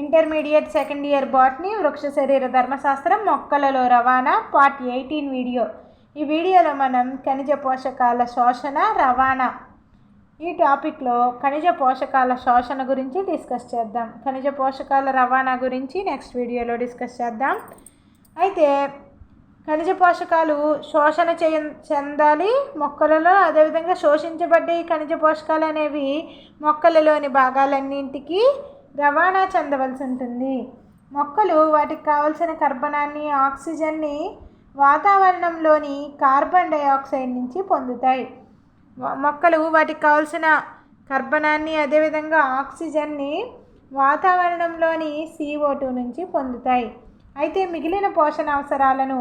Intermediate second year botany వృక్ష శరీర ధర్మశాస్త్రం మొక్కలలో రవాణా పార్ట్ 18 వీడియో. ఈ వీడియోలో మనం ఖనిజ పోషకాల శోషణ రవాణా ఈ టాపిక్లో ఖనిజ పోషకాల శోషణ గురించి డిస్కస్ చేద్దాం. ఖనిజ పోషకాల రవాణా గురించి నెక్స్ట్ వీడియోలో డిస్కస్ చేద్దాం. అయితే ఖనిజ పోషకాలు శోషణ చెందాలి మొక్కలలో. అదేవిధంగా శోషించబడ్డ ఈ ఖనిజ పోషకాలు అనేవి మొక్కలలోని భాగాలన్నింటికి రవాణా చెందవలసి ఉంటుంది. మొక్కలు వాటికి కావలసిన కర్బనాన్ని, ఆక్సిజన్ని వాతావరణంలోని కార్బన్ డైఆక్సైడ్ నుంచి పొందుతాయి. మొక్కలు వాటికి కావలసిన కర్బనాన్ని, అదేవిధంగా ఆక్సిజన్ని వాతావరణంలోని CO2 నుంచి పొందుతాయి. అయితే మిగిలిన పోషణ అవసరాలను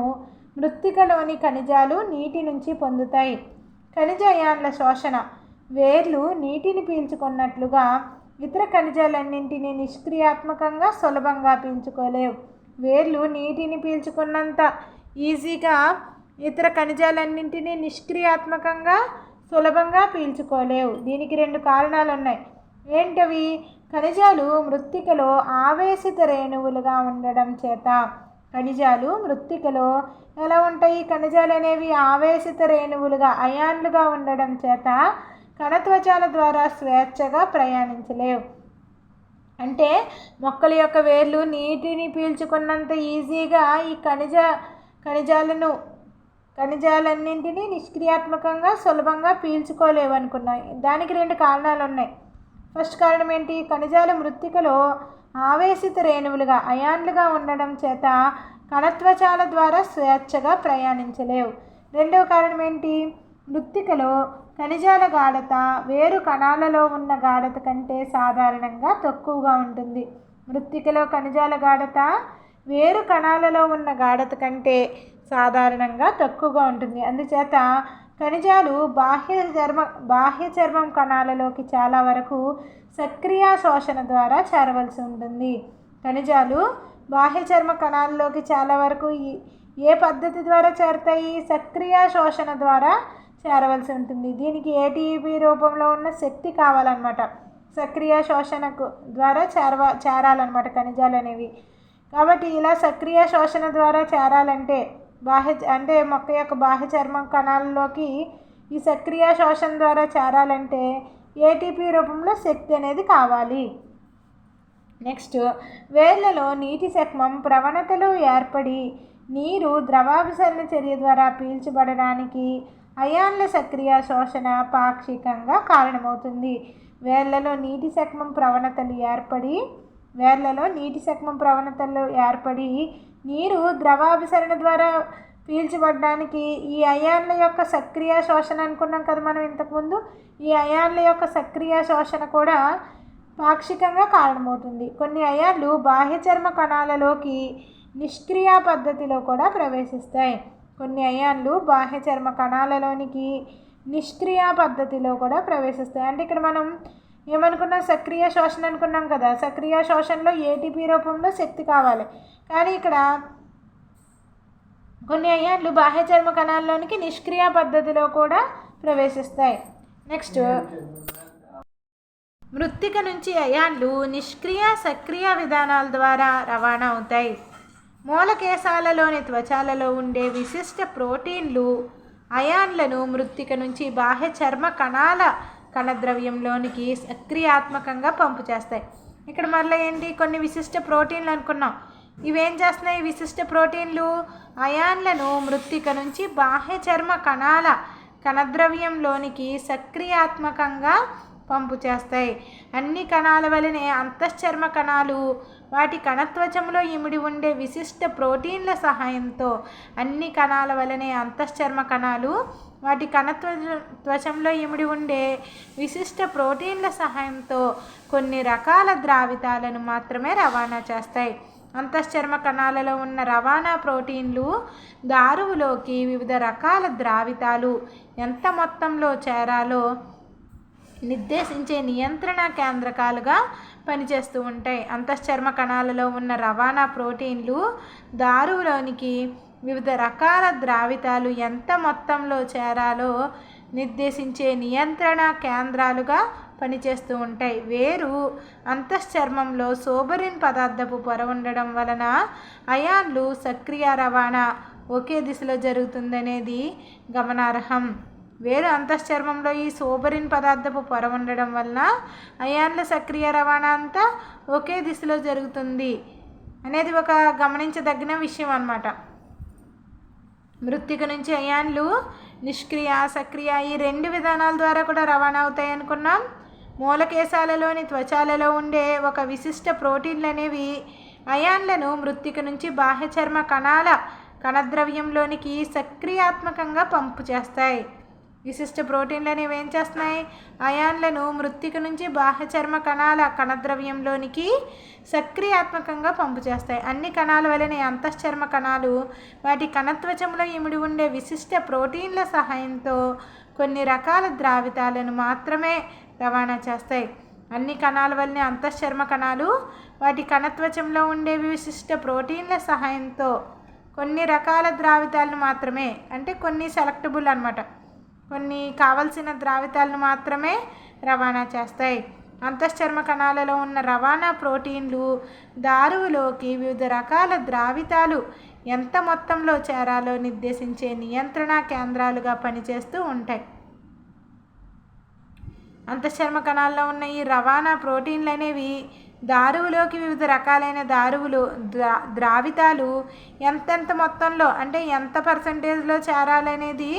మృత్తికలోని ఖనిజాలు నీటి నుంచి పొందుతాయి. ఖనిజ అయాన్ల శోషణ. వేర్లు నీటిని పీల్చుకున్నట్లుగా ఇతర ఖనిజాలన్నింటినీ నిష్క్రియాత్మకంగా సులభంగా పీల్చుకోలేవు. వేర్లు నీటిని పీల్చుకున్నంత ఈజీగా ఇతర ఖనిజాలన్నింటినీ నిష్క్రియాత్మకంగా సులభంగా పీల్చుకోలేవు. దీనికి 2 కారణాలు ఉన్నాయి. ఏంటవి? ఖనిజాలు మృత్తికలో ఆవేశిత రేణువులుగా ఉండడం చేత. ఖనిజాలు మృత్తికలో ఎలా ఉంటాయి? ఖనిజాలు అనేవి ఆవేశిత రేణువులుగా, అయాన్లుగా ఉండడం చేత కణత్వచాల ద్వారా స్వేచ్ఛగా ప్రయాణించలేవు. అంటే మొక్కల యొక్క వేర్లు నీటిని పీల్చుకున్నంత ఈజీగా ఈ ఖనిజాలన్నింటినీ నిష్క్రియాత్మకంగా సులభంగా పీల్చుకోలేవు అనుకున్నాయి. దానికి 2 కారణాలు ఉన్నాయి. ఫస్ట్ కారణం ఏంటి? ఖనిజాలు మృత్తికలో ఆవేశిత రేణువులుగా, అయాన్లుగా ఉండడం చేత కణత్వచాల ద్వారా స్వేచ్ఛగా ప్రయాణించలేవు. రెండవ కారణం ఏంటి? మృత్తికలో ఖనిజాల గాఢత వేరు కణాలలో ఉన్న గాఢత కంటే సాధారణంగా తక్కువగా ఉంటుంది. మృత్తికలో ఖనిజాల గాఢత వేరు కణాలలో ఉన్న గాఢత కంటే సాధారణంగా తక్కువగా ఉంటుంది. అందుచేత ఖనిజాలు బాహ్య చర్మం కణాలలోకి చాలా వరకు సక్రియ శోషణ ద్వారా చేరవలసి ఉంటుంది. ఖనిజాలు బాహ్య చర్మ కణాలలోకి చాలా వరకు ఏ పద్ధతి ద్వారా చేరుతాయి? సక్రియ శోషణ ద్వారా చేరవలసి ఉంటుంది. దీనికి ATP రూపంలో ఉన్న శక్తి కావాలన్నమాట. సక్రియ శోషణకు ద్వారా చేరాలన్నమాట ఖనిజాలు అనేవి. కాబట్టి ఇలా సక్రియ శోషణ ద్వారా చేరాలంటే అంటే మొక్క యొక్క బాహ్య చర్మం కణాలలోకి ఈ సక్రియ శోషణ ద్వారా చేరాలంటే ATP రూపంలో శక్తి అనేది కావాలి. నెక్స్ట్, వేర్లలో నీటి శక్మం ప్రవణతలు ఏర్పడి నీరు ద్రవాభిసరణ చర్య ద్వారా పీల్చబడడానికి అయాన్ల సక్రియ శోషణ పాక్షికంగా కారణమవుతుంది. వేర్లలో నీటి శక్మం ప్రవణతలు ఏర్పడి నీరు ద్రవాభిసరణ ద్వారా పీల్చబడడానికి ఈ అయాన్ల యొక్క సక్రియ శోషణ అనుకున్నాం కదా మనం ఇంతకుముందు. ఈ అయాన్ల యొక్క సక్రియ శోషణ కూడా పాక్షికంగా కారణమవుతుంది. కొన్ని అయాన్లు బాహ్య చర్మ కణాలలోకి నిష్క్రియ పద్ధతిలో కూడా ప్రవేశిస్తాయి. కొన్ని అయాన్లు బాహ్య చర్మ కణాలలోనికి నిష్క్రియ పద్ధతిలో కూడా ప్రవేశిస్తాయి. అంటే ఇక్కడ మనం ఏమనుకున్నాం? సక్రియ శోషణ అనుకున్నాం కదా. సక్రియ శోషణలో ATP రూపంలో శక్తి కావాలి. కానీ ఇక్కడ కొన్ని అయాన్లు బాహ్య చర్మ కణాల్లోనికి నిష్క్రియ పద్ధతిలో కూడా ప్రవేశిస్తాయి. నెక్స్ట్, మృత్తిక నుంచి అయాన్లు నిష్క్రియ, సక్రియ విధానాల ద్వారా రవాణా అవుతాయి. మూలకేశాలలోని త్వచాలలో ఉండే విశిష్ట ప్రోటీన్లు అయాన్లను మృత్తిక నుంచి బాహ్య చర్మ కణాల కణద్రవ్యంలోనికి సక్రియాత్మకంగా పంపు చేస్తాయి. ఇక్కడ మళ్ళీ ఏంటి? కొన్ని విశిష్ట ప్రోటీన్లు అనుకున్నాం. ఇవేం చేస్తున్నాయి? విశిష్ట ప్రోటీన్లు అయాన్లను మృత్తిక నుంచి బాహ్య చర్మ కణాల కణద్రవ్యంలోనికి సక్రియాత్మకంగా పంపు చేస్తాయి. అన్ని కణాల వలనే అంతశ్చర్మ కణాలు వాటి కణత్వచంలో ఇమిడి ఉండే విశిష్ట ప్రోటీన్ల సహాయంతో అన్ని కణాల వలనే అంతశ్చర్మ కణాలు వాటి కణత్వచంలో ఇమిడి ఉండే విశిష్ట ప్రోటీన్ల సహాయంతో కొన్ని రకాల ద్రావితాలను మాత్రమే రవాణా చేస్తాయి. అంతశ్చర్మ కణాలలో ఉన్న రవాణా ప్రోటీన్లు దారువులోకి వివిధ రకాల ద్రావితాలు ఎంత మొత్తంలో చేరాలో నిర్దేశించే నియంత్రణ కేంద్రకాలుగా పనిచేస్తూ ఉంటాయి. అంతశ్చర్మ కణాలలో ఉన్న రవాణా ప్రోటీన్లు దారువులోనికి వివిధ రకాల ద్రావితాలు ఎంత మొత్తంలో చేరాలో నిర్దేశించే నియంత్రణ కేంద్రాలుగా పనిచేస్తూ ఉంటాయి. వేరు అంతశ్చర్మంలో సోబరిన్ పదార్థపు పొర ఉండడం వలన అయాన్లు సక్రియ రవాణా ఒకే దిశలో జరుగుతుందనేది గమనార్హం. వేరు అంతశ్చర్మంలో ఈ సోబరిన్ పదార్థపు పొర ఉండడం వలన అయాన్ల సక్రియ రవాణా అంతా ఒకే దిశలో జరుగుతుంది అనేది ఒక గమనించదగిన విషయం అన్నమాట. మృత్తిక నుంచి అయాన్లు నిష్క్రియ సక్రియ ఈ 2 విధానాల ద్వారా కూడా రవాణా అవుతాయి అనుకున్నాం. మూలకేశాలలోని త్వచాలలో ఉండే ఒక విశిష్ట ప్రోటీన్లు అనేవి అయాన్లను మృత్తిక నుంచి బాహ్య చర్మ కణాల కణద్రవ్యంలోనికి సక్రియాత్మకంగా పంపు చేస్తాయి. విశిష్ట ప్రోటీన్లు అనేవి ఏం చేస్తున్నాయి? అయాన్లను మృత్తిక నుంచి బాహ్య చర్మ కణాల కణద్రవ్యంలోనికి సక్రియాత్మకంగా పంపు చేస్తాయి. అన్ని కణాల వలనే అంతశ్చర్మ కణాలు వాటి కణత్వచంలో ఇమిడి ఉండే విశిష్ట ప్రోటీన్ల సహాయంతో కొన్ని రకాల ద్రావితాలను మాత్రమే రవాణా చేస్తాయి. అన్ని కణాల వలనే అంతశ్చర్మ కణాలు వాటి కణత్వచంలో ఉండే విశిష్ట ప్రోటీన్ల సహాయంతో కొన్ని రకాల ద్రావితాలను మాత్రమే, అంటే కొన్ని సెలెక్టబుల్ అన్నమాట, కొన్ని కావలసిన ద్రావితాలను మాత్రమే రవాణా చేస్తాయి. అంతశ్చర్మ కణాలలో ఉన్న రవాణా ప్రోటీన్లు దారువులోకి వివిధ రకాల ద్రావితాలు ఎంత మొత్తంలో చేరాలో నిర్దేశించే నియంత్రణ కేంద్రాలుగా పనిచేస్తూ ఉంటాయి. అంతశ్చర్మ కణాల్లో ఉన్న ఈ రవాణా ప్రోటీన్లు అనేవి దారువులోకి వివిధ రకాలైన దారువులు ద్రావితాలు ఎంతెంత మొత్తంలో, అంటే ఎంత పర్సంటేజ్లో చేరాలనేది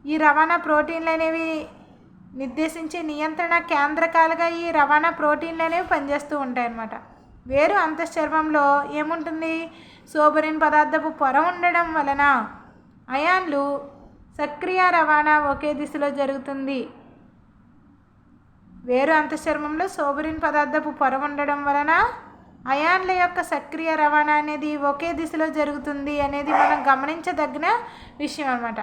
ఈ రవాణా ప్రోటీన్లు అనేవి నిర్దేశించే నియంత్రణ కేంద్రకాలుగా ఈ రవాణా ప్రోటీన్లు అనేవి పనిచేస్తూ ఉంటాయి అన్నమాట. వేరు అంతశ్చర్మంలో ఏముంటుంది? సోబరిన్ పదార్థపు పొర ఉండడం వలన అయాన్లు సక్రియ రవాణా ఒకే దిశలో జరుగుతుంది. వేరు అంతశ్చర్మంలో సోబరిన్ పదార్థపు పొర ఉండడం వలన అయాన్ల యొక్క సక్రియ రవాణా అనేది ఒకే దిశలో జరుగుతుంది అనేది మనం గమనించదగిన విషయం అన్నమాట.